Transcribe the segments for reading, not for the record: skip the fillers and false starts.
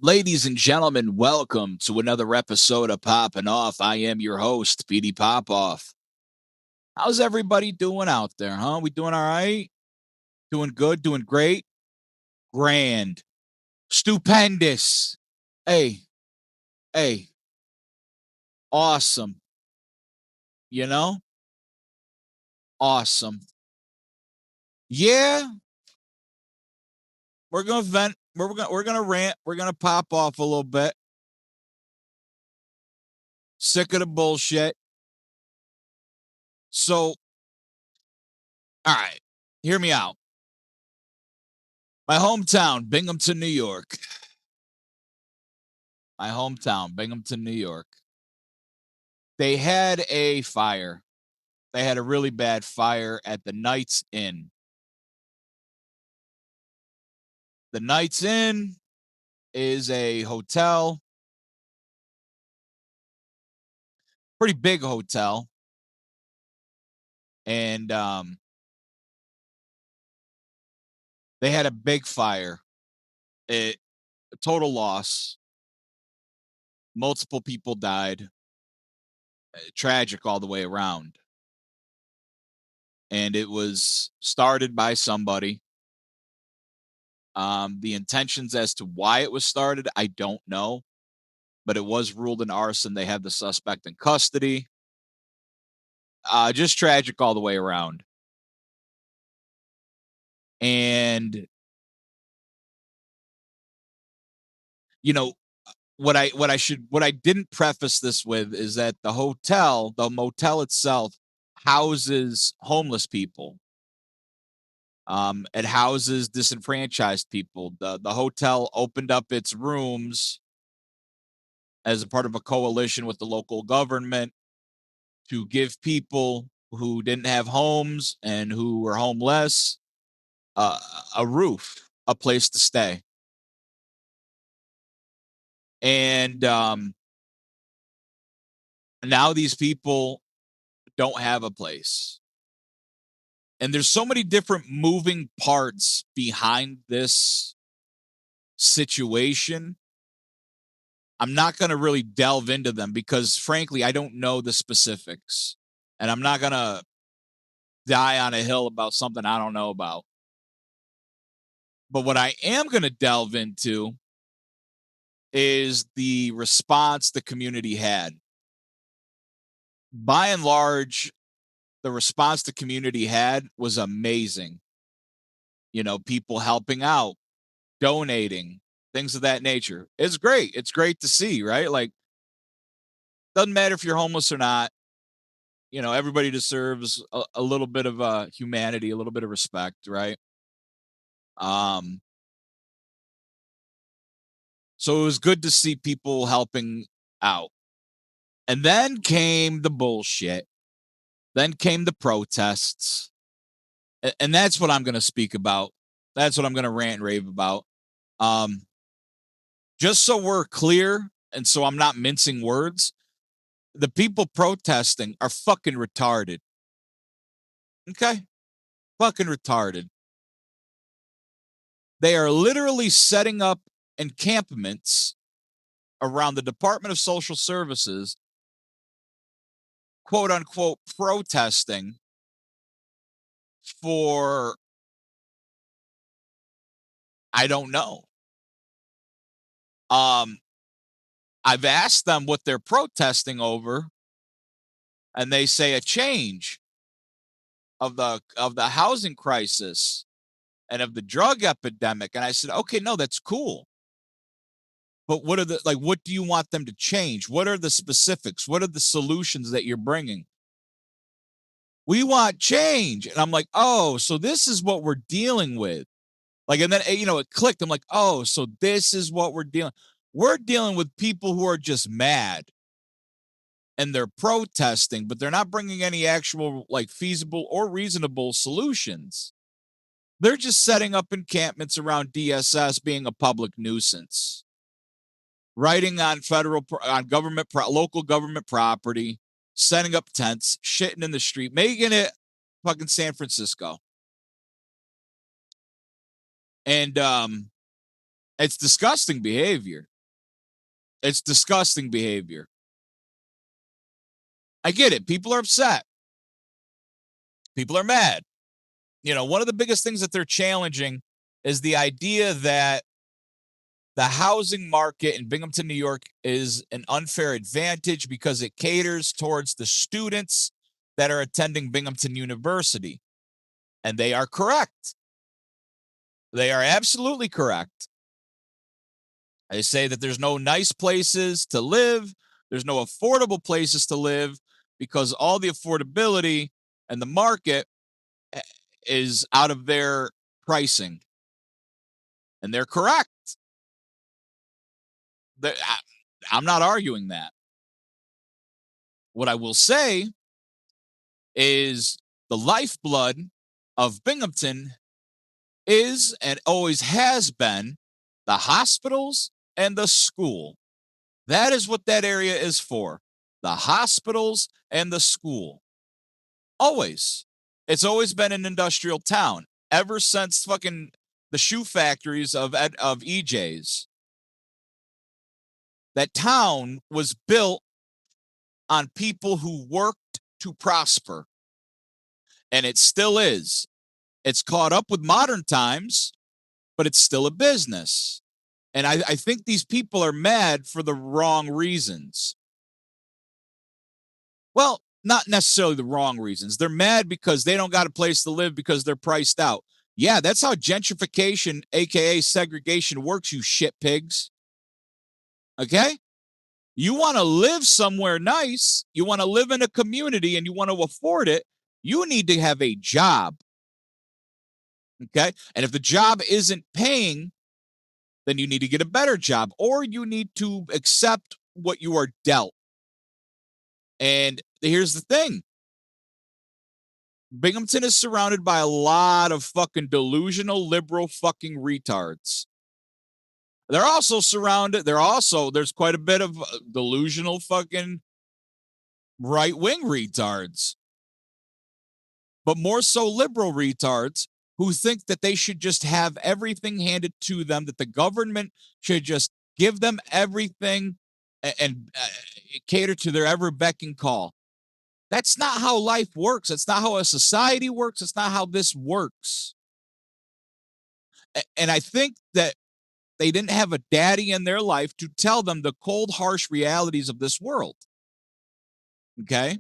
Ladies and gentlemen, welcome to another episode of Poppin' Off. I am your host, Pd PopOff. How's everybody doing out there, huh? We doing all right? Doing good? Doing great? Grand. Stupendous. Hey, hey, awesome. You know? Awesome. Yeah, we're gonna vent. We're gonna rant. We're gonna pop off a little bit. Sick of the bullshit. So, all right, hear me out. My hometown, Binghamton, New York. My hometown, Binghamton, New York. They had a fire. They had a really bad fire at the Knights Inn. The Knights Inn is a hotel, pretty big hotel, and they had a big fire. A total loss. Multiple people died. Tragic all the way around. And it was started by somebody. The intentions as to why it was started, I don't know, but it was ruled an arson. They have the suspect in custody. Just tragic all the way around. And you know what I didn't preface this with is that the motel itself houses homeless people. It houses disenfranchised people. The hotel opened up its rooms as a part of a coalition with the local government to give people who didn't have homes and who were homeless uh, a roof, a place to stay. And now these people don't have a place. And there's so many different moving parts behind this situation. I'm not going to really delve into them because, frankly, I don't know the specifics. And I'm not going to die on a hill about something I don't know about. But what I am going to delve into is the response the community had. By and large, the response the community had was amazing. People helping out, donating, things of that nature. It's great. It's great to see, right? Like, doesn't matter if you're homeless or not. Everybody deserves a little bit of humanity, a little bit of respect, right? Um, so it was good to see people helping out. And then came the bullshit. Then came the protests. And that's what I'm going to speak about. That's what I'm going to rant and rave about. Um, just so we're clear, and so I'm not mincing words, the people protesting are fucking retarded. Okay? Fucking retarded. They are literally setting up encampments around the Department of Social Services, quote unquote, protesting for, I don't know. I've asked them what they're protesting over, and they say a change of the housing crisis and of the drug epidemic. And I said, okay, no, that's cool. But what do you want them to change? What are the specifics? What are the solutions that you're bringing? We want change. And I'm like, oh, so this is what we're dealing with. Like, and then, it clicked. I'm like, oh, so this is what we're dealing. We're dealing with people who are just mad and they're protesting, but they're not bringing any actual, like, feasible or reasonable solutions. They're just setting up encampments around DSS being a public nuisance, writing on local government property, setting up tents, shitting in the street, making it fucking San Francisco. And it's disgusting behavior. It's disgusting behavior. I get it. People are upset. People are mad. One of the biggest things that they're challenging is the idea that the housing market in Binghamton, New York is an unfair advantage because it caters towards the students that are attending Binghamton University. And they are correct. They are absolutely correct. They say that there's no nice places to live. There's no affordable places to live because all the affordability and the market is out of their pricing. And they're correct. I'm not arguing that. What I will say is the lifeblood of Binghamton is and always has been the hospitals and the school. That is what that area is for. The hospitals and the school. Always. It's always been an industrial town ever since fucking the shoe factories of EJ's. That town was built on people who worked to prosper. And it still is. It's caught up with modern times, but it's still a business. And I think these people are mad for the wrong reasons. Well, not necessarily the wrong reasons. They're mad because they don't got a place to live because they're priced out. Yeah, that's how gentrification, aka segregation, works, you shit pigs. Okay? You want to live somewhere nice, you want to live in a community, and you want to afford it, you need to have a job. Okay? And if the job isn't paying, then you need to get a better job, or you need to accept what you are dealt. And here's the thing. Binghamton is surrounded by a lot of fucking delusional liberal fucking retards. They're also surrounded, there's quite a bit of delusional fucking right-wing retards. But more so liberal retards who think that they should just have everything handed to them, that the government should just give them everything and cater to their ever beck and call. That's not how life works. That's not how a society works. It's not how this works. And I think that they didn't have a daddy in their life to tell them the cold, harsh realities of this world. Okay?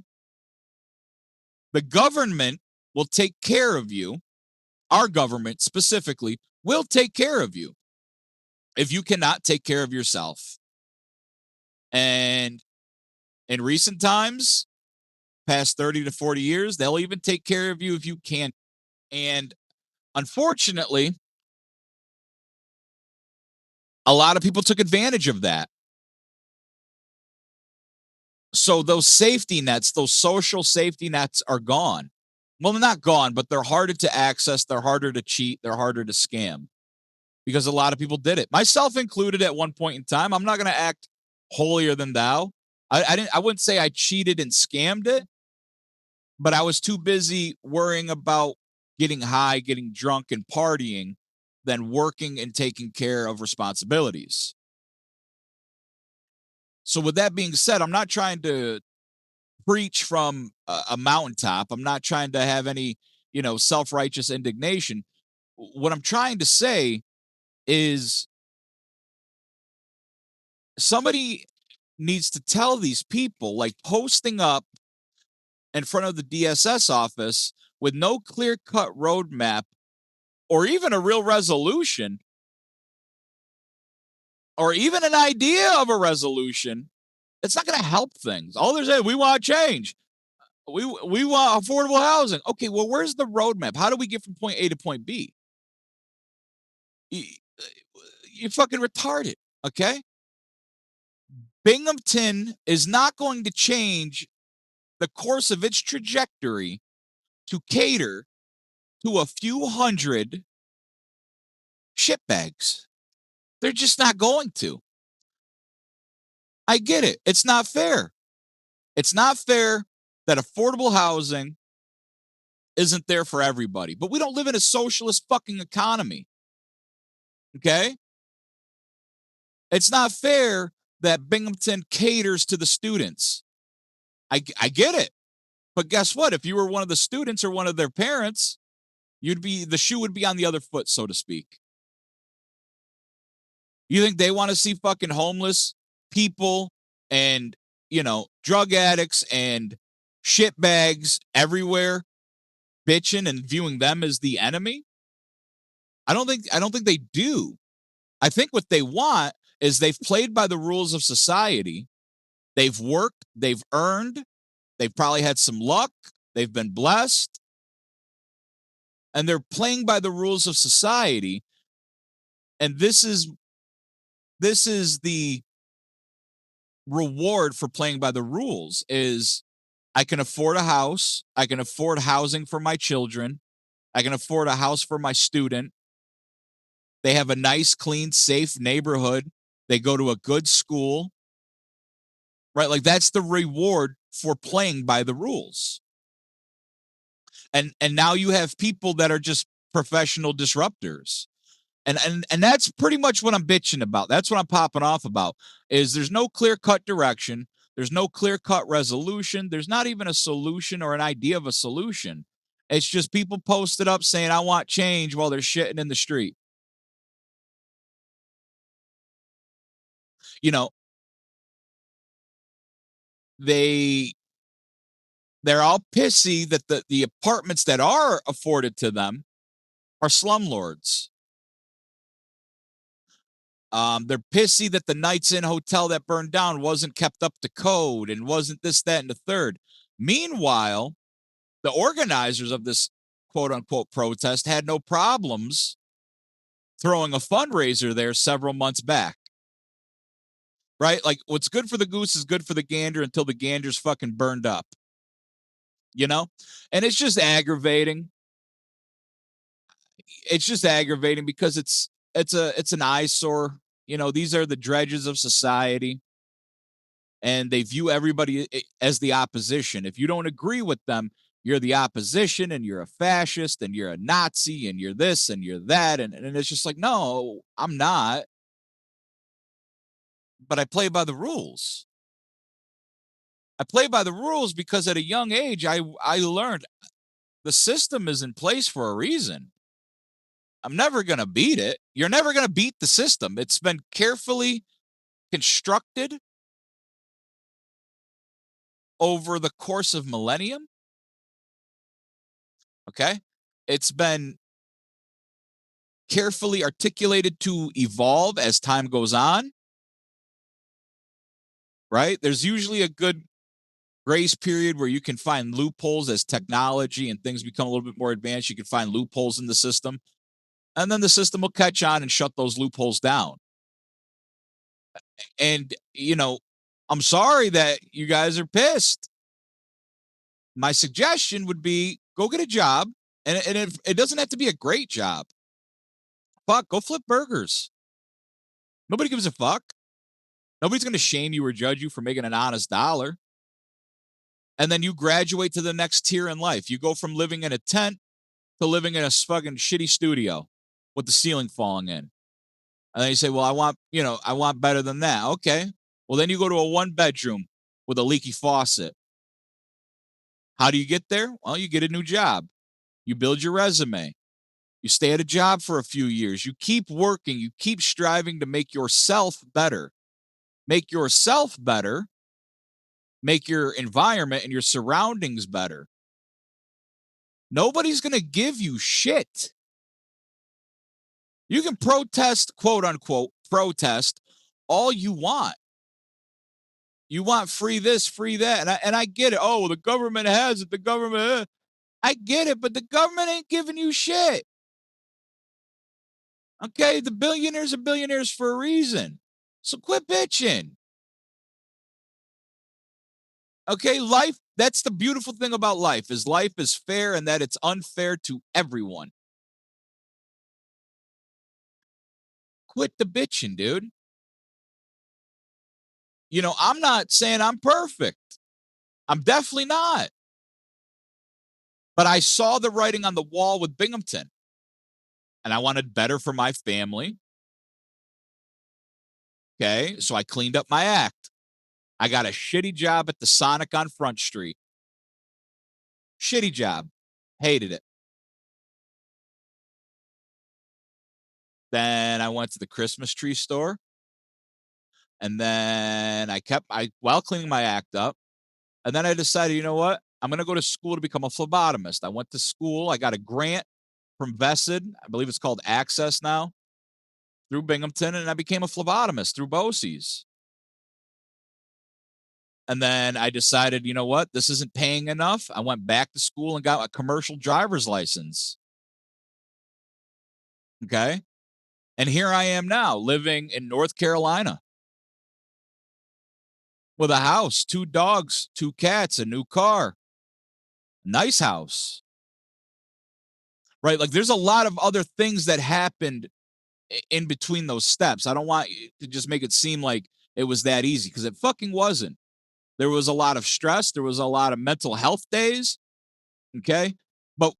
The government will take care of you. Our government specifically will take care of you if you cannot take care of yourself. And in recent times, past 30 to 40 years, they'll even take care of you if you can't. And unfortunately, a lot of people took advantage of that. So those safety nets, those social safety nets are gone. Well, they're not gone, but they're harder to access. They're harder to cheat. They're harder to scam because a lot of people did it, myself included at one point in time. I'm not going to act holier than thou. I wouldn't say I cheated and scammed it, but I was too busy worrying about getting high, getting drunk, and partying than working and taking care of responsibilities. So with that being said, I'm not trying to preach from a mountaintop. I'm not trying to have any, self-righteous indignation. What I'm trying to say is somebody needs to tell these people, like posting up in front of the DSS office with no clear-cut roadmap or even a real resolution or even an idea of a resolution. It's not going to help things. All they're saying, we want change. We want affordable housing. Okay, well, where's the roadmap? How do we get from point A to point B? You're fucking retarded, okay? Binghamton is not going to change the course of its trajectory to cater to a few hundred shitbags. They're just not going to. I get it. It's not fair. It's not fair that affordable housing isn't there for everybody. But we don't live in a socialist fucking economy. Okay? It's not fair that Binghamton caters to the students. I get it. But guess what? If you were one of the students or one of their parents, the shoe would be on the other foot, so to speak. You think they want to see fucking homeless people and, drug addicts and shitbags everywhere bitching and viewing them as the enemy? I don't think they do. I think what they want is they've played by the rules of society. They've worked, they've earned, they've probably had some luck, they've been blessed, and they're playing by the rules of society. And this is the reward for playing by the rules is I can afford a house, I can afford housing for my children, I can afford a house for my student. They have a nice, clean, safe neighborhood. They go to a good school. Right? Like that's the reward for playing by the rules. And now you have people that are just professional disruptors. And that's pretty much what I'm bitching about. That's what I'm popping off about. Is there's no clear-cut direction, there's no clear-cut resolution, there's not even a solution or an idea of a solution. It's just people posted up saying I want change while they're shitting in the street. You know, they're all pissy that the apartments that are afforded to them are slumlords. They're pissy that the Knights Inn hotel that burned down wasn't kept up to code and wasn't this, that, and the third. Meanwhile, the organizers of this quote unquote protest had no problems throwing a fundraiser there several months back. Right? Like what's good for the goose is good for the gander until the gander's fucking burned up. And it's just aggravating. It's just aggravating because it's an eyesore. These are the dredges of society, and they view everybody as the opposition. If you don't agree with them, you're the opposition, and you're a fascist, and you're a Nazi, and you're this, and you're that, and it's just like, no, I'm not. But I play by the rules. I play by the rules because at a young age, I learned the system is in place for a reason. I'm never going to beat it. You're never going to beat the system. It's been carefully constructed over the course of millennium. Okay. It's been carefully articulated to evolve as time goes on. Right. There's usually a good grace period where you can find loopholes as technology and things become a little bit more advanced. You can find loopholes in the system, and then the system will catch on and shut those loopholes down. And, I'm sorry that you guys are pissed. My suggestion would be go get a job. And it doesn't have to be a great job. Fuck, go flip burgers. Nobody gives a fuck. Nobody's going to shame you or judge you for making an honest dollar. And then you graduate to the next tier in life. You go from living in a tent to living in a fucking shitty studio with the ceiling falling in. And then you say, well, I want better than that. Okay. Well, then you go to a 1-bedroom with a leaky faucet. How do you get there? Well, you get a new job. You build your resume. You stay at a job for a few years. You keep working. You keep striving to make yourself better. Make yourself better. Make your environment and your surroundings better. Nobody's going to give you shit. You can protest, quote unquote, protest all you want. You want free this, free that. And I get it. Oh, the government has it. The government. I get it, but the government ain't giving you shit. Okay, the billionaires are billionaires for a reason. So quit bitching. Okay, that's the beautiful thing about life is fair and that it's unfair to everyone. Quit the bitching, dude. I'm not saying I'm perfect. I'm definitely not. But I saw the writing on the wall with Binghamton, and I wanted better for my family. Okay, so I cleaned up my act. I got a shitty job at the Sonic on Front Street. Shitty job. Hated it. Then I went to the Christmas tree store. And then while cleaning my act up, and then I decided, you know what? I'm going to go to school to become a phlebotomist. I went to school. I got a grant from Vested. I believe it's called Access now, through Binghamton, and I became a phlebotomist through BOCES. And then I decided, you know what? This isn't paying enough. I went back to school and got a commercial driver's license. Okay. And here I am now living in North Carolina with a house, 2 dogs, 2 cats, a new car, nice house. Right? Like there's a lot of other things that happened in between those steps. I don't want you to just make it seem like it was that easy, because it fucking wasn't. There was a lot of stress. There was a lot of mental health days. Okay. But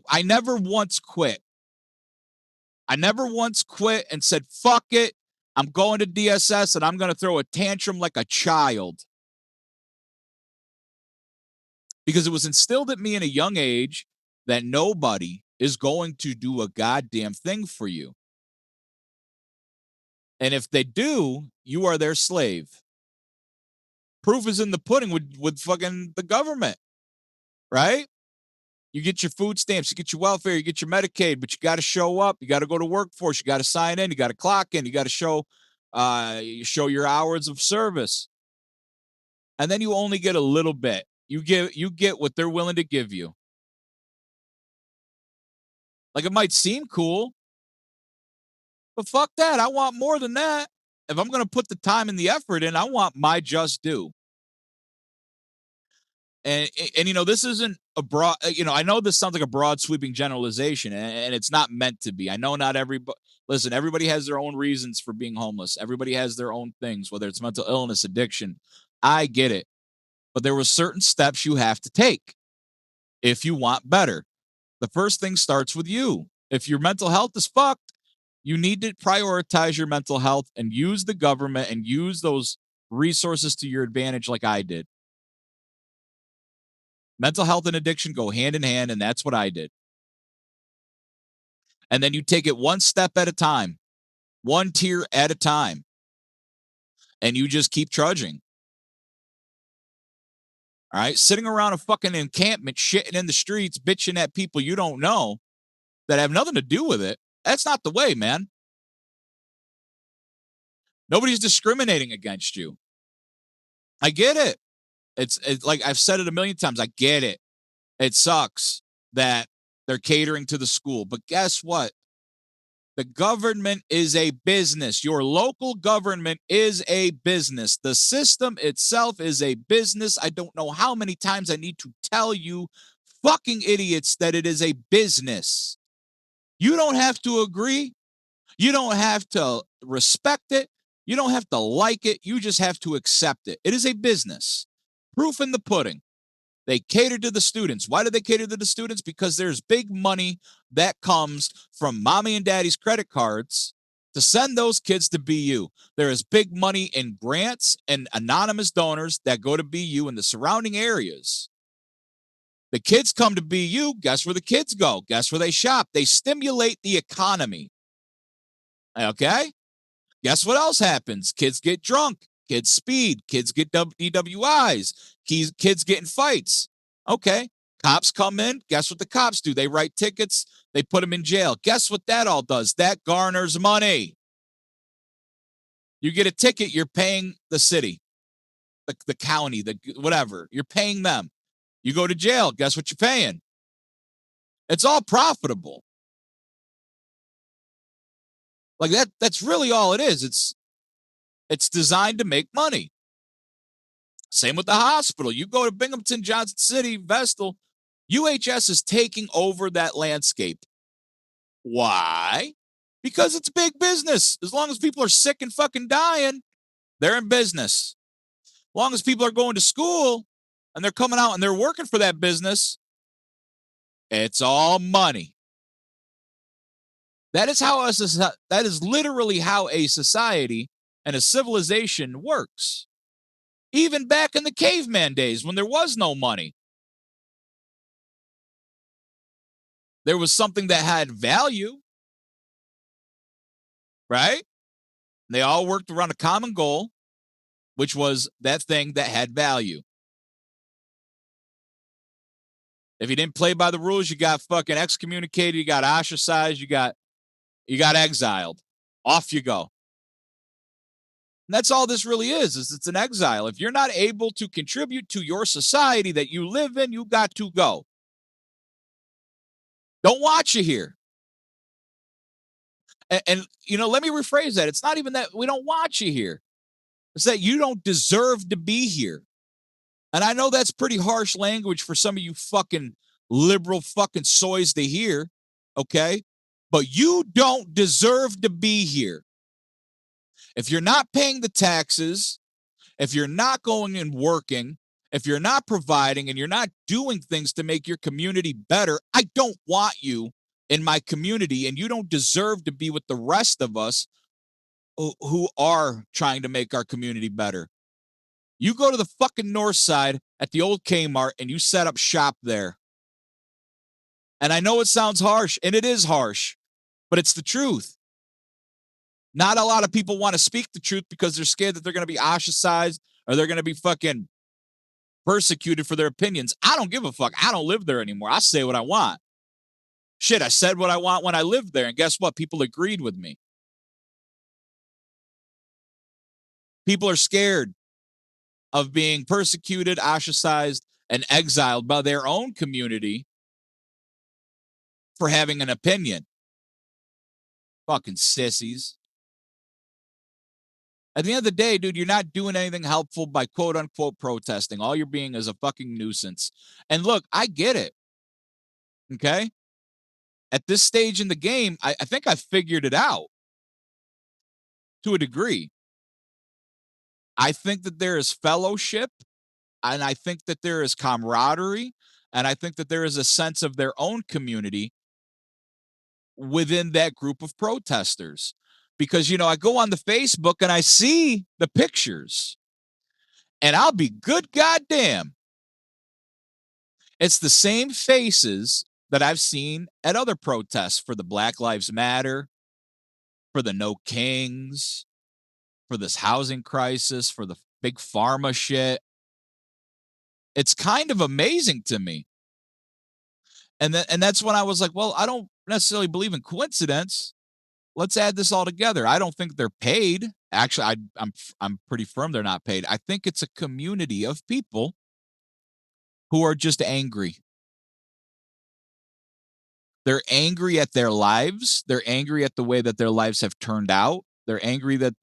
I never once quit. I never once quit and said, fuck it. I'm going to DSS and I'm going to throw a tantrum like a child. Because it was instilled at me in a young age that nobody is going to do a goddamn thing for you. And if they do, you are their slave. Proof is in the pudding with fucking the government, right? You get your food stamps, you get your welfare, you get your Medicaid, but you got to show up. You got to go to workforce. You got to sign in. You got to clock in. You got to show your hours of service. And then you only get a little bit. You get what they're willing to give you. Like, it might seem cool, but fuck that. I want more than that. If I'm going to put the time and the effort in, I want my just due. And this isn't a broad, I know this sounds like a broad sweeping generalization, and it's not meant to be. I know not everybody, listen, everybody has their own reasons for being homeless. Everybody has their own things, whether it's mental illness, addiction. I get it. But there were certain steps you have to take if you want better. The first thing starts with you. If your mental health is fucked, you need to prioritize your mental health and use the government and use those resources to your advantage like I did. Mental health and addiction go hand in hand, and that's what I did. And then you take it one step at a time, one tier at a time, and you just keep trudging. All right? Sitting around a fucking encampment, shitting in the streets, bitching at people you don't know that have nothing to do with it, that's not the way, man. Nobody's discriminating against you. I get it. It's like I've said it a million times. I get it. It sucks that they're catering to the school. But guess what? The government is a business. Your local government is a business. The system itself is a business. I don't know how many times I need to tell you fucking idiots that it is a business. You don't have to agree. You don't have to respect it. You don't have to like it. You just have to accept it. It is a business. Proof in the pudding. They cater to the students. Why do they cater to the students? Because there's big money that comes from mommy and daddy's credit cards to send those kids to BU. There is big money in grants and anonymous donors that go to BU and the surrounding areas. The kids come to BU. Guess where the kids go? Guess where they shop? They stimulate the economy. Okay? Guess what else happens? Kids get drunk. Kids speed. Kids get DWIs. Kids get in fights. Okay. Cops come in. Guess what the cops do? They write tickets. They put them in jail. Guess what that all does? That garners money. You get a ticket, you're paying the city, the county, whatever. You're paying them. You go to jail. Guess what you're paying? It's all profitable. Like that's really all it is. It's designed to make money. Same with the hospital. You go to Binghamton, Johnson City, Vestal, UHS is taking over that landscape. Why? Because it's big business. As long as people are sick and fucking dying, they're in business. As long as people are going to school and they're coming out and they're working for that business, it's all money. That is literally how a society and a civilization works. Even back in the caveman days when there was no money, there was something that had value, right? They all worked around a common goal, which was that thing that had value. If you didn't play by the rules, you got fucking excommunicated, you got ostracized, you got exiled. Off you go. And that's all this really is it's an exile. If you're not able to contribute to your society that you live in, you got to go. Don't watch you here. And let me rephrase that. It's not even that we don't want you here. It's that you don't deserve to be here. And I know that's pretty harsh language for some of you fucking liberal fucking soys to hear, okay? But you don't deserve to be here. If you're not paying the taxes, if you're not going and working, if you're not providing and you're not doing things to make your community better, I don't want you in my community, and you don't deserve to be with the rest of us who are trying to make our community better. You go to the fucking north side at the old Kmart and you set up shop there. And I know it sounds harsh, and it is harsh, but it's the truth. Not a lot of people want to speak the truth because they're scared that they're going to be ostracized or they're going to be fucking persecuted for their opinions. I don't give a fuck. I don't live there anymore. I say what I want. Shit, I said what I want when I lived there, and guess what? People agreed with me. People are scared of being persecuted, ostracized, and exiled by their own community for having an opinion. Fucking sissies. At the end of the day, dude, you're not doing anything helpful by quote unquote protesting. All you're being is a fucking nuisance. And look, I get it. Okay? At this stage in the game, I think I figured it out to a degree. I think that there is fellowship, and I think that there is camaraderie, and I think that there is a sense of their own community within that group of protesters. Because, I go on the Facebook and I see the pictures, and I'll be good goddamn. It's the same faces that I've seen at other protests for the Black Lives Matter, for the No Kings, for this housing crisis, for the big pharma shit. It's kind of amazing to me. And that's when I was like, well, I don't necessarily believe in coincidence. Let's add this all together. I don't think they're paid. Actually, I'm pretty firm they're not paid. I think it's a community of people who are just angry. They're angry at their lives. They're angry at the way that their lives have turned out. They're angry that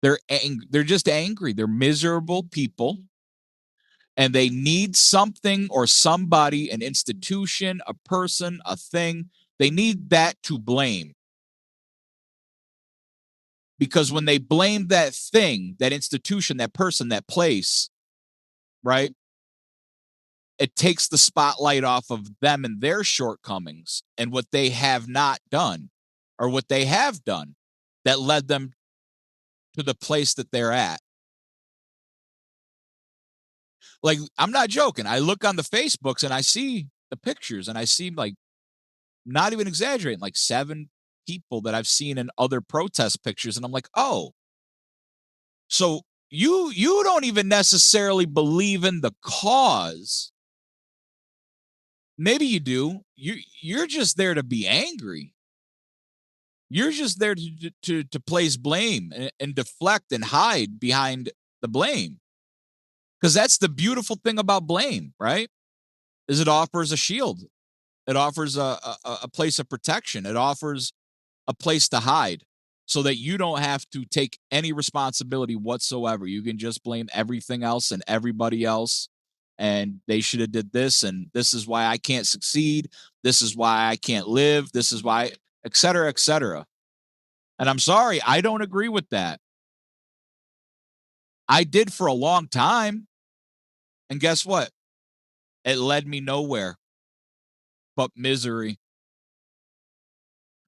they're just angry. They're miserable people, and they need something or somebody, an institution, a person, a thing. They need that to blame. Because when they blame that thing, that institution, that person, that place, right, it takes the spotlight off of them and their shortcomings and what they have not done or what they have done that led them to the place that they're at. Like, I'm not joking. I look on the Facebooks and I see the pictures, and I see, like, not even exaggerating, like 7 people that I've seen in other protest pictures. And I'm like, oh, so you don't even necessarily believe in the cause. Maybe you do. You're just there to be angry. You're just there to place blame and deflect and hide behind the blame. Because that's the beautiful thing about blame, right? Is it offers a shield. It offers a place of protection. It offers a place to hide so that you don't have to take any responsibility whatsoever. You can just blame everything else and everybody else. And they should have did this. And this is why I can't succeed. This is why I can't live. This is why, et cetera, et cetera. And I'm sorry, I don't agree with that. I did for a long time. And guess what? It led me nowhere but misery.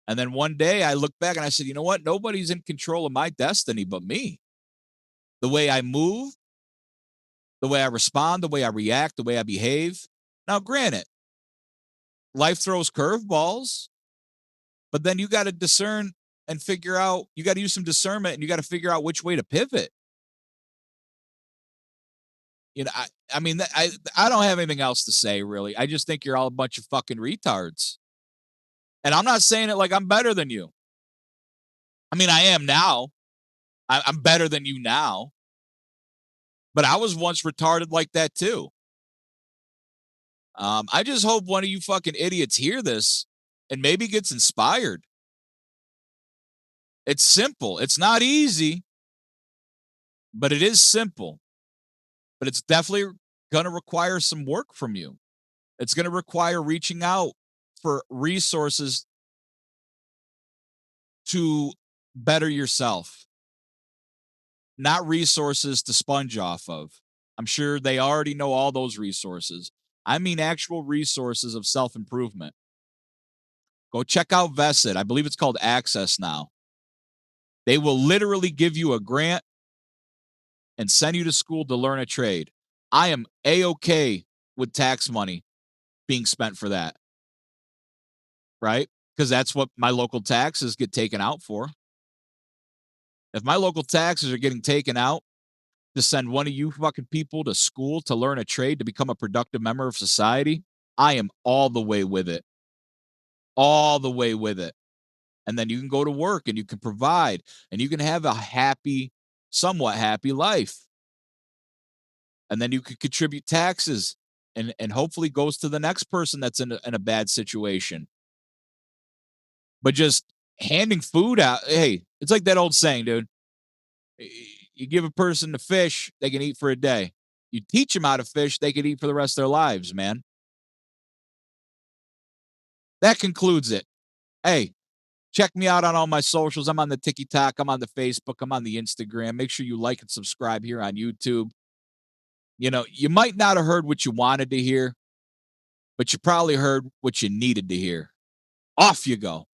And then one day I looked back and I said, you know what? Nobody's in control of my destiny but me. The way I move, the way I respond, the way I react, the way I behave. Now, granted, life throws curveballs, but then you got to discern and figure out, you got to use some discernment and you got to figure out which way to pivot. You know, I mean, I don't have anything else to say, really. I just think you're all a bunch of fucking retards. And I'm not saying it like I'm better than you. I mean, I am now. I'm better than you now. But I was once retarded like that too. I just hope one of you fucking idiots hear this and maybe gets inspired. It's simple. It's not easy, but it is simple. But it's definitely going to require some work from you. It's going to require reaching out for resources to better yourself, not resources to sponge off of. I'm sure they already know all those resources. I mean, actual resources of self improvement. Go check out Vested. I believe it's called Access now. They will literally give you a grant and send you to school to learn a trade. I am A-OK with tax money being spent for that. Right? Because that's what my local taxes get taken out for. If my local taxes are getting taken out to send one of you fucking people to school to learn a trade to become a productive member of society, I am all the way with it. All the way with it. And then you can go to work and you can provide and you can have a happy, somewhat happy life. And then you could contribute taxes and hopefully goes to the next person that's in a bad situation. But just handing food out, hey, it's like that old saying, dude. You give a person the fish, they can eat for a day. You teach them how to fish, they can eat for the rest of their lives, man. That concludes it. Hey, check me out on all my socials. I'm on the TikTok, I'm on the Facebook, I'm on the Instagram. Make sure you like and subscribe here on YouTube. You know, you might not have heard what you wanted to hear, but you probably heard what you needed to hear. Off you go.